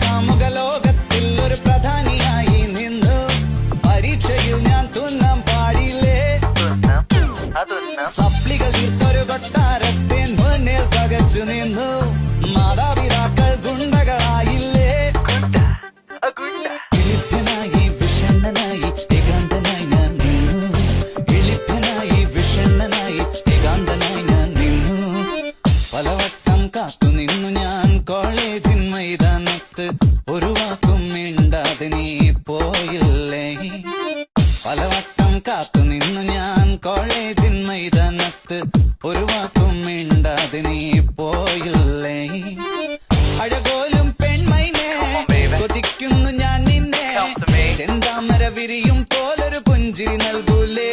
കാമുക ലോകത്തിൽ ഒരു പ്രധാനിയായി നിന്നു. പരീക്ഷയിൽ ഞാൻ തുന്നാൻ പാടില്ലേ, സപ്ലികൾ തീർത്തൊരു കൊട്ടാരത്തിൻ മുന്നിൽ പകച്ചു നിന്നു. മാതാപിതാക്കൾ ഗുണ്ടകളായില്ലേ, എളിപ്പനായി വിഷണ്ണനായി ഏകാന്തനായി ഞാൻ നിന്നു. എളിപ്പനായി വിഷണ്ണനായി ഏകാന്തനായി ഞാൻ നിന്നു. പലവട്ടം കാത്തു നിന്നു ഞാൻ കോളേജിൻ മൈതാനത്ത്, ഒരു വാക്കും മിണ്ടാതെ നീ പോയില്ലേ. പലവട്ടം കാത്തു നിന്നു ഞാൻ കോളേജിൻ മൈതാനത്ത്, ഒരു വാക്കും മിണ്ടാതെ നീ പോയില്ലേ. അഴകോലും പെൺമൈനെ കൊതിക്കുന്നു ഞാൻ നിന്നെ, ചെന്താമര വിരിയും പോലൊരു പുഞ്ചിരി നൽകൂലേ.